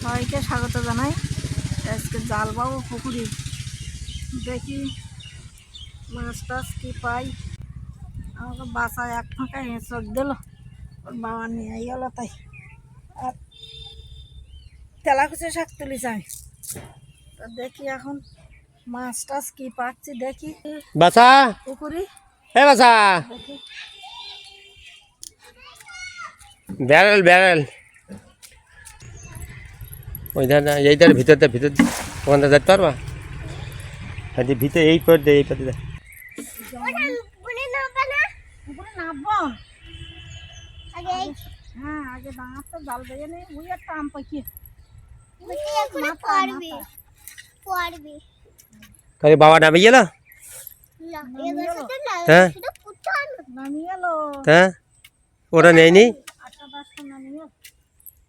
সবাইকে স্বাগত জানাই। আজকে জাল বাবু পুকুরে দেখি মাছ টাছ কি পাই। আমাকে বাসায় এক ফাঁকা চোখ দিল, ওর বাবা নিয়ে গেল, তাই আর তেলাকুচি শাক তুলিছি আমি। তো দেখি এখন মাছ টাছ কি পাচ্ছি দেখি বাসা পুকুরি। এ বাসা দেখি ব্যারেল ব্যারেল ওই ধার এই ধার ভিতর ওখানটা যেতে পারবা? হ্যাঁ ভিতরে এই পর দে এই পর দে। নামবো হ্যাঁ, আগে দাঁড়াতে জাল দিয়ে নেই, ওই একটা আম পাখি তাহলে বাবা নামে গেল। হ্যাঁ হ্যাঁ ওরা নেয়নি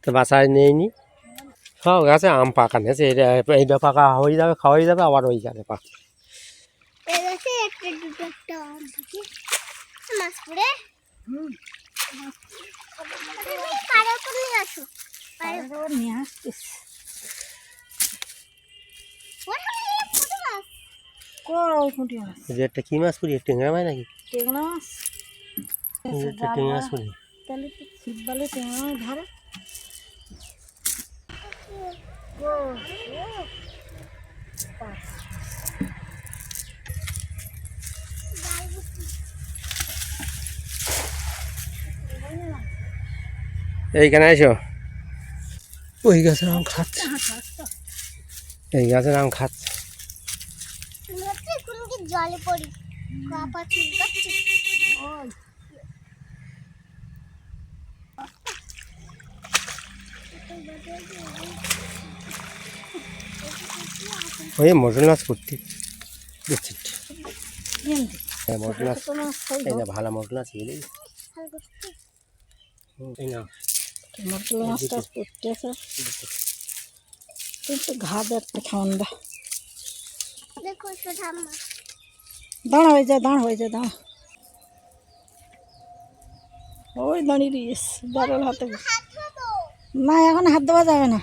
তো বাসায় নেয়নি। সব গাছে আম পাকা নেছে, এইটা পাকা হয়ে যাবে, খাওয়াই যাবে, আবার ওই যাবে পাকা। একটা কি মাছ পুরি, টেংরা মাছ নাকি? টেংরা মাছ, টেংরা মাছ পুরি। তাহলে তো ছিপ বালে টেংরা মাছ ধরে। এইখানে এসো, ওই গাছের আম খাচ্ছে, এই গাছের আম খাচ্ছে। জলে পড়ি ওই মটন মাছ করতে দেখছি। হ্যাঁ মটন মাছ, এই না ভালো মটন মাছ বুঝলি। এই না মটন মাছটা করতেছে কিন্তু ঘাট একটা খাওয়ান দা। দাঁড়া হয়ে যায়, দাঁড়া হয়ে যায়, দাঁড়া। ওই দাঁড়িয়ে দিস ব্যারেল হাতে। না এখন হাত দেওয়া যাবে না,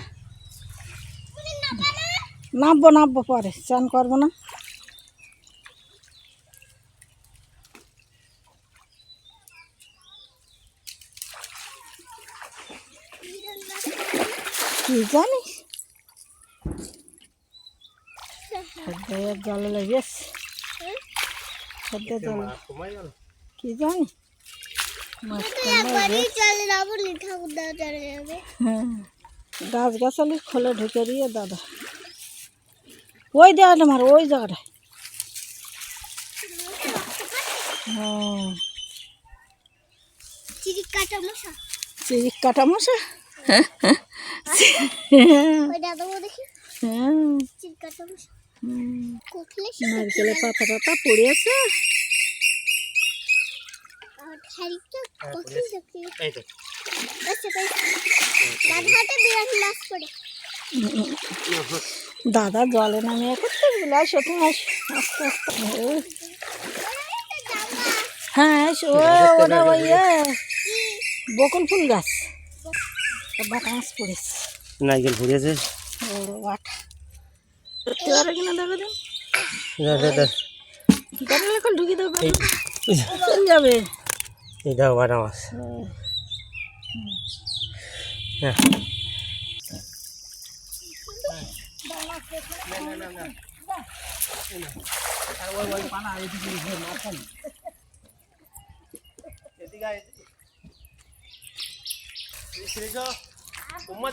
নামবো পরে, চান করবো না। কি জানিস জলে লেগেছে, কি জানি গাছ গাছালি খোলে ঢুকে দিয়ে দাদা ওই জায়গাটা মার, ওই জায়গাটা। হ্যাঁ চিরিক কাটা মশা। নারকেলের পাতা টাতা পড়ে আছে। দাদা জলে নামিয়ে করতে আসো, তুমি আসো আস্তে আস্তে। হ্যাঁ এসো, ওটা ওই বকুল ফুল গাছ, বাটা মাছ পড়েছে, নারকেল পড়েছে। বাটা ধরতে পারে কিনা দেখো দিন, এখন ঢুকি দেবো, চলে যাবে। এই দাও বাটা মাছ। হ্যাঁ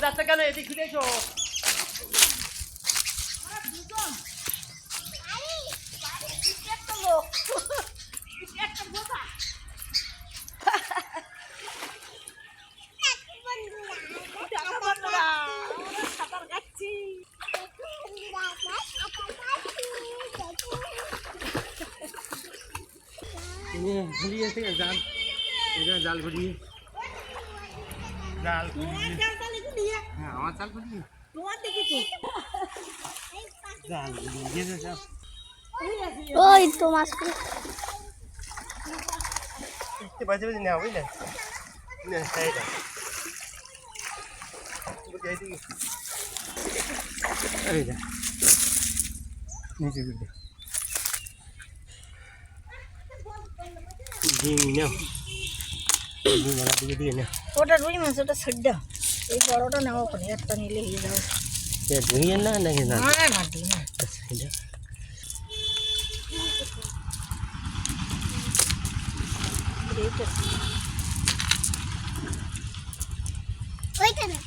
যাচ্ছে কেন, এদিক ফিরে এসো। ঘুরিয়ে জাল, জাল ঘুরিয়ে, জাল ঘুরিয়ে, হ্যাঁ আমার জাল ঘুরিয়ে, জাল ঘুরিয়ে ওই তো মাছ বাজে বাজে নেওয়া বুঝলেন। এই যা নিচে দিকে ডিম নাও ডিম ওলা দিকে দিয়ে নাও ওটা রুই মাছ, ওটা ছড়া। এই বড়টা নেওয়া ওখানে একটা নিলে হয়ে যাবে। ধুইয়ে না নাকি না না না ডিম না। এইটা ওইটা না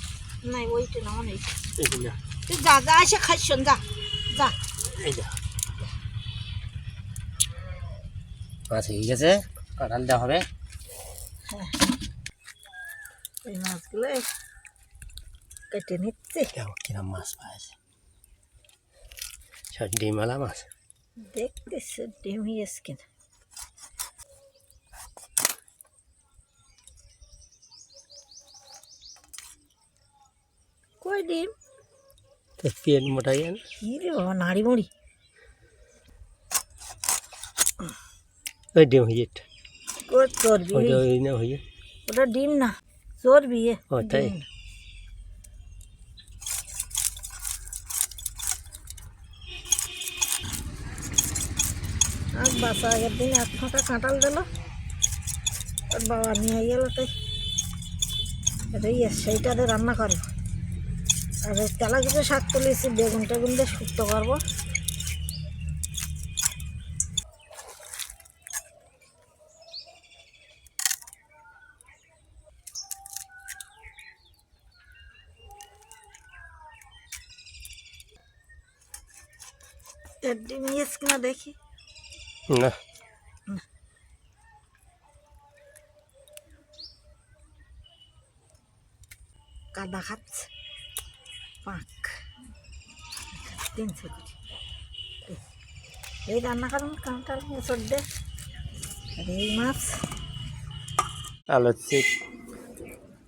না, ওইটা না, অনেক। এই যে না তুই যা যা এসে খাইছন, যা যা। এই যা মাছ হয়ে গেছে, কাঁঠাল দেওয়া হবে। এই মাছগুলো কেটে নিচ্ছে। দেখো কিরম মাছ পাইছে, সব ডিমওয়ালা মাছ। দেখতেছে ডিম হয়েছে কিনা। কই ডিম? তো পেট মোটাই না, কি রে বাবা, নাড়ি মুড়ি। ওই ডিম হয়ে কই চর্বি? ওই না হয়ে ওটা ডিম না, চর্বি। ও তাই? ডিম না। আর বাসা আগের দিন এক ফাঁকা কাঁঠাল দিল, ওর বাবা নিয়ে গেল, তাই সেইটাতে রান্না করবো। আর ওই তেলাগুলো শাক তুলেছি, বেগুন টেগুন দিয়ে শুক্তো করবো। ডিম নিয়েছি কিনা দেখি। না কাদা খাচ্ছে, পাক তিনশো করে। এই রান্না করুন কাঁঠাল মুসর দে। আর এই মাছ আলুর চিপ,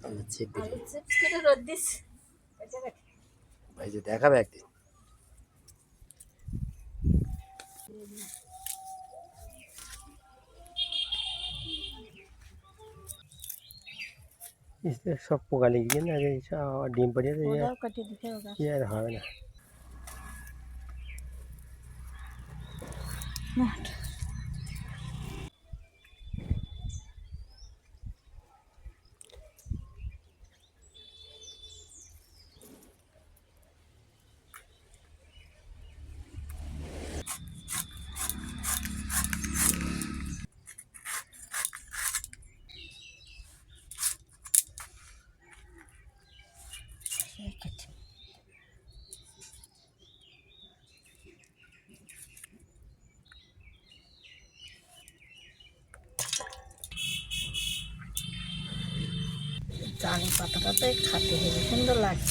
আলুর চিপ আলু চিপস করে রোদ দিস। ভাই যে দেখাবে একদিন। সব পোকা লেগে গিয়ে না, ডিম পড়ে ওটাও কাটি দিতে হবে। আর হবে না। জানি পাতাটাতে খাতে হেবি সুন্দর লাগে।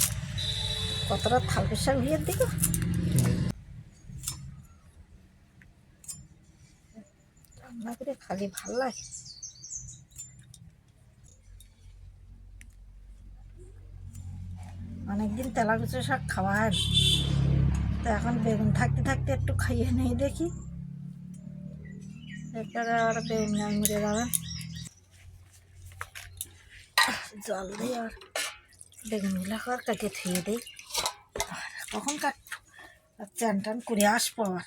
কতটা থালপের শাক ভিয়ের দিকে রান্না করে খালি ভাল লাগে। অনেকদিন তেলাকুচো শাক খাওয়া হয় না, তো এখন বেগুন থাকতে থাকতে একটু খাইয়ে নেই দেখি। এরপরে আবার বেগুন না মরে যাবে, জল দিই আর বেগুনগুলো আর কাটিয়ে থুয়ে দিই। আর কখন কাটবো, আর চান টান করে আসবো আবার।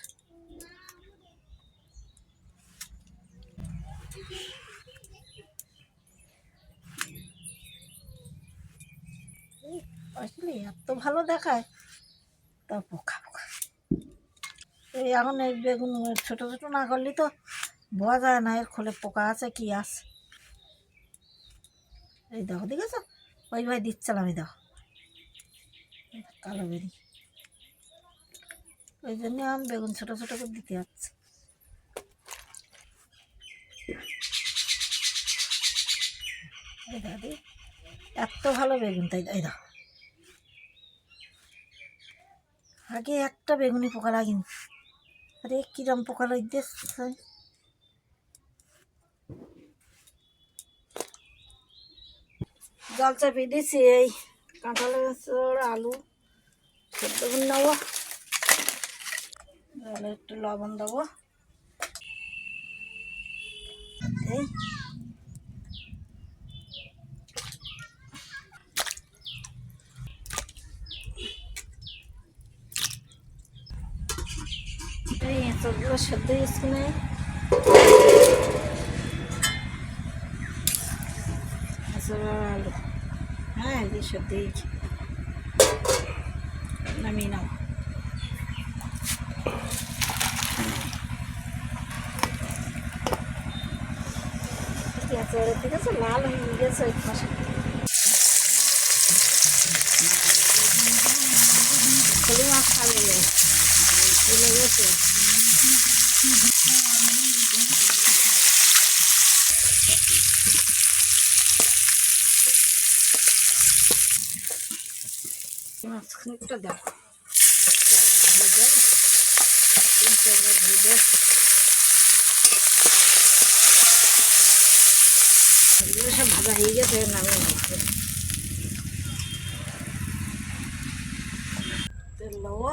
আসলে এত ভালো দেখায়, তা পোকা পোকা। এই এখন এই বেগুন ছোটো ছোটো না করলে তো বোঝা যায় না এর খোলে পোকা আছে কি আছে। এই দেখো দেখেছ, ওই ভাই দিচ্ছিলাম, এই দেখো কালো বেরি। ওই জন্য আমি বেগুন ছোটো ছোটো করে দিতে যাচ্ছি। এই দাদি এত ভালো বেগুন, তাই এই দেখো আগে একটা বেগুনি পোকা লাগেনি, আরে কিরম পোকা লাগছে। জল চাপিয়ে দিচ্ছি, এই কাঁঠালের আলু সেদ্ধ করে নেবো, জলে একটু লবণ দেবো। এই এই এঁচড়গুলো সেদ্ধ স্কুলে আলু, হ্যাঁ এই সেদ্ধ নামিয়ে নাও। ঠিক আছে, লাল হয়ে গেছে ওই পাশে। ফলি মাছ খাবে চলে গেছে। মাছ খানিকটা দেখো ভেজে ভেজে এগুলো সব ভাজা হয়ে গেছে, নামিয়ে নিচ্ছে। তেল দেবো,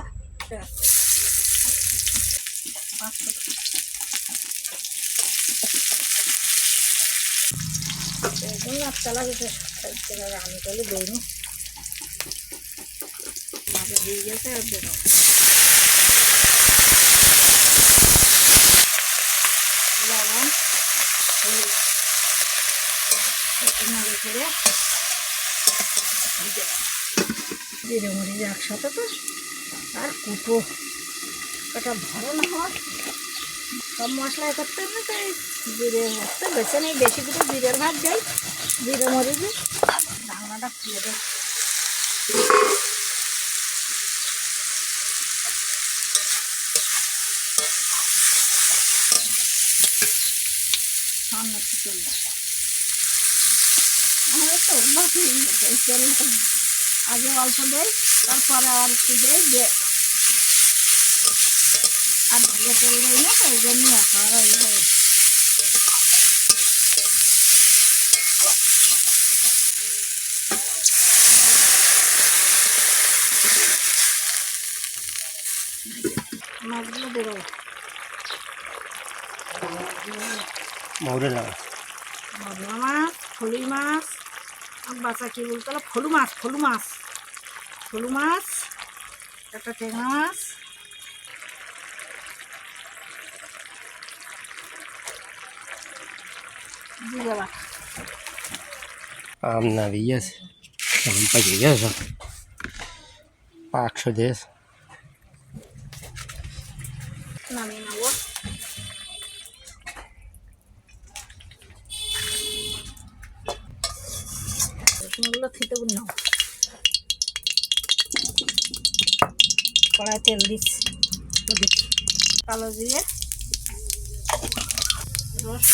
আচ্ছা লাগে আমি তাহলে দৌড়ি ভাজা হয়ে গেছে। আর দেবো লবণ করে জিরে মরিচ একসাথে তো আর কুটো কটা ভরো না হয় সব মশলাই করতে হবে। তাই জিরে মরতে বেছে নেই, বেশি করে জিরের ভাত যাই, জিরে মরিচে রান্নাটা খুলে দেয়। সামনে তেল আমাদের তো অভ্যাস হয়ে গেছে এই তেল, আগে অল্প দেয় তারপরে আর একটু দেয় দিয়ে আর ভালো তেল দেয় না, তো এই জন্য একেবারে এইভাবে মাছগুলো দেবো। মৌরলা মাছ, মদনা মাছ, ফলি মাছ, বাচ্চা কী বলতে হলো ফলু মাছ, ফলু মাছ, ফলু মাছ, একটা ট্যাংরা মাছ, জিরে বাটা। আম না দিয়েছে আম পাকিয়ে গেছে, পাকশো দেশ নামিয়ে নেবো। রসুনগুলো থেতে নাও, কড়াই তেল দিচ্ছি, কালো জিরে, রস,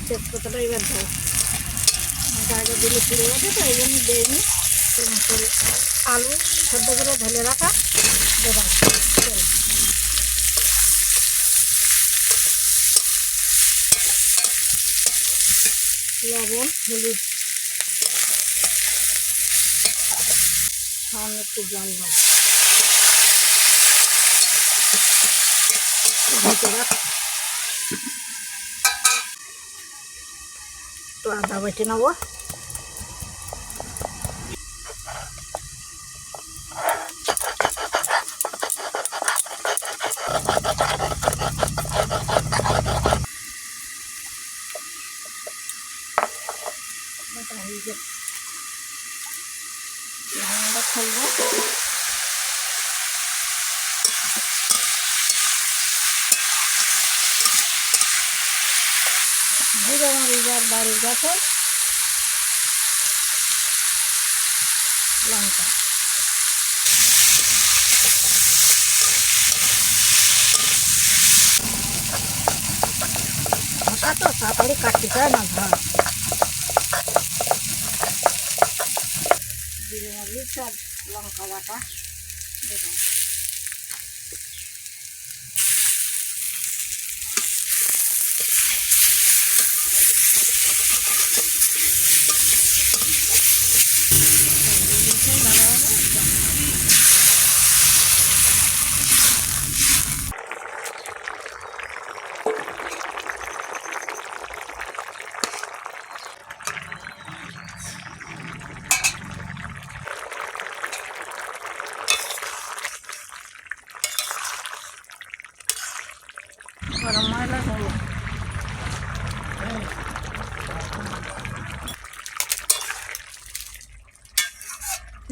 তেজপাতাটা এবার দেবো। আগে দিলে ফিরে গেছে তো এই জন্য দেয়নি। আলু সেদ্ধ করে ঢেলে রাখা দেবার তেল, লবণ, হলুদ, সামান্য একটু জল দেবো, ঢেকে রাখ। তো আদা বেটে নেবো, রান্নাটা খুলবো। জিরে মরিচ আর বাড়ির গাছের লঙ্কা, ঢাকা তো তাড়াতাড়ি কাটতে চায় না ভাত। জিরে মরিচ আর লঙ্কা বাটা দেবো,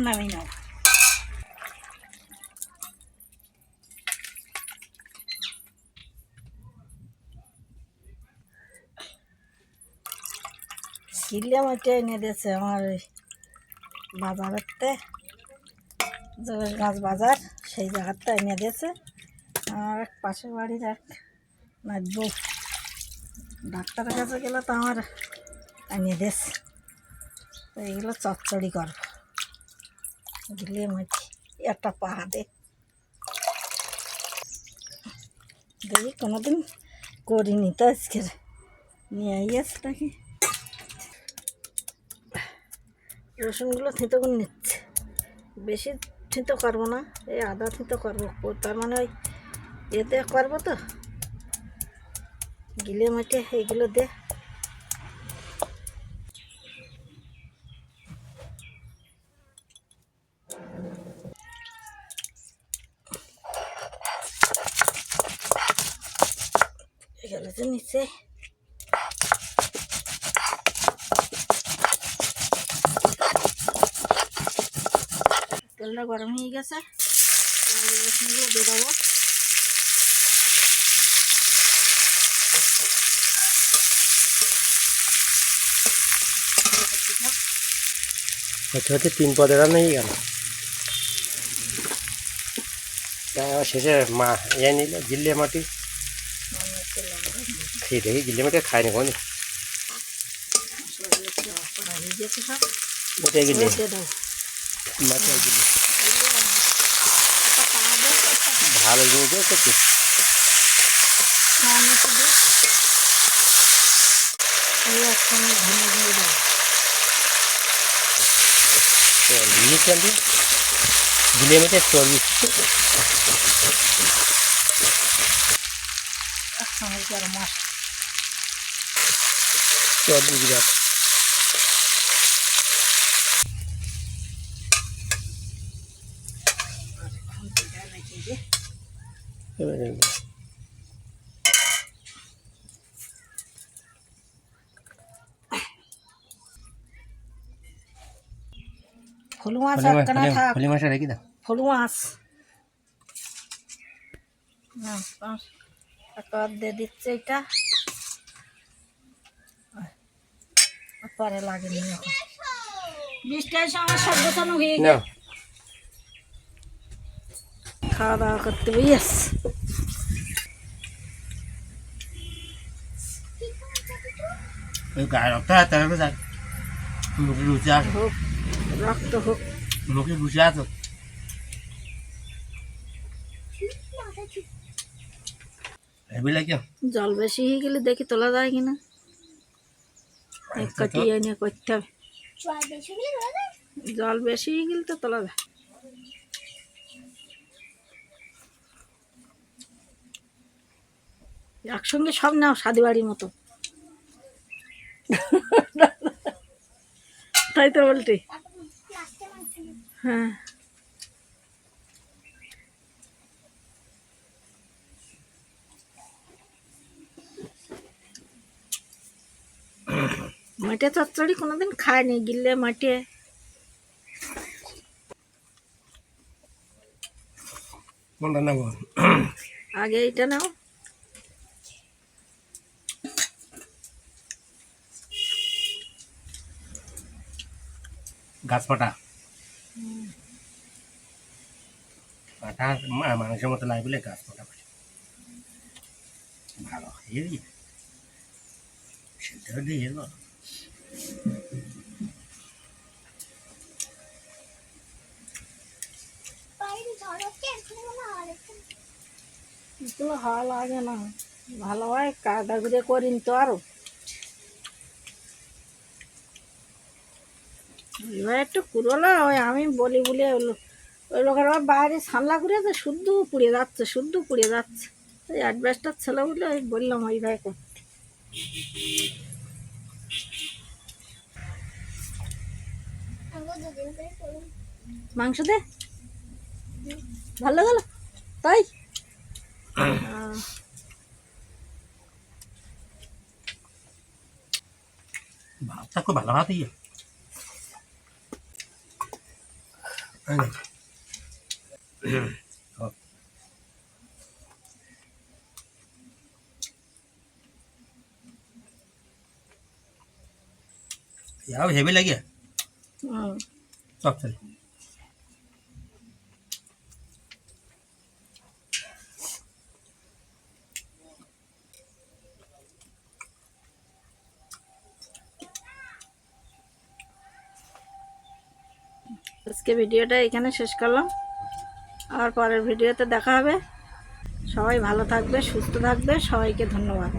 নামিয়ে নাও। গিলে মাটি এনে দিয়েছে আমার ওই বাজারেরতে, জবের গাছ বাজার, সেই জায়গাটা এনে দিয়েছে। আমার এক পাশের বাড়ির এক নাচবো ডাক্তারের কাছে গেলে তো আমার এনে দিয়েছে। তো এইগুলো চচ্চড়ি করবো, গিলে মাটি একটা পাহাড়ে। দেখি কোনোদিন করিনি তো, আজকে নিয়ে আইয়াছে নাকি। রসুনগুলো থেঁতো করে নিচ্ছে, বেশি থেঁতো করবো না, এই আদা থেঁতো করবো, তার মানে ওই এতে করবো তো, গিলে মেটে এইগুলো দে। এগুলো তো নিচে তেলটা গরম হয়ে গেছে, রসুনগুলো দিয়ে দেবো। হচ্ছে হচ্ছে 3 পদে রান্না হয়ে গেল। শেষে মা ইয়ে নিল গিল্লে মাটি, খেয়ে দেখি গিল্লে মাটি খায়নি কোনো, ওটাই গিলে মাটি গিলে ভালো জিনিস করছি। গিলে মেটে চর্বি চর্বি বিরাট। ফলু মাছ একখানা থাক, ফলি মাছটা রেখে দাও। ফলু মাছ একটা দিয়ে দিচ্ছে, এটা পরে লাগেনি এখন, বৃষ্টির সময় সব গোছানো হয়ে গেছে, খাওয়া দাওয়া করতে বেরিয়েছে। গায়ে রক্ত আছে, মুখে রুচি আছে, হোক রক্ত হোক, মুখে রুচি আছে। জল বেশি হয়ে গেলে দেখি তোলা যায় কিনা, কাটিয়ে এনে করতে হবে। জল বেশি হয়ে গেলে তো তোলা যায়। একসঙ্গে সব নাও সাদি বাড়ির মতো, তাই তো বলতে। হ্যাঁ মাঠে চচ্চড়ি কোনোদিন খায়নি, গিলে মাঠে কোনটা নেব আগে এইটা নাও। গাছ পাটা পাটা মানুষের মতো লাগে বলে গাছ পাটা ভালো হেরি সেটা দিয়ে এলো। এগুলো হাওয়া লাগে না, ভালো হয় কাদা ঘুরে করিন তো আরো। এবার একটু কুড়োলো, ওই আমি বলি বলে ওই লোকের আবার বাইরে সামলা ঘুরেছে, শুদ্ধ পুড়ে যাচ্ছে, শুদ্ধ পুড়ে যাচ্ছে। ওই অ্যাডভেস্টার ছেলে বলে ওই বললাম ওইভাবে করতে। মাংস দে ভালো গেল তাই। ভাতটা খুব ভালো ভাতই ಯಾವ ಹೆವಿ ಲಗಿ ಸರಿ আজকে ভিডিওটা এখানে শেষ করলাম, আর পরের ভিডিওতে দেখা হবে। সবাই ভালো থাকবে, সুস্থ থাকবে, সবাইকে ধন্যবাদ।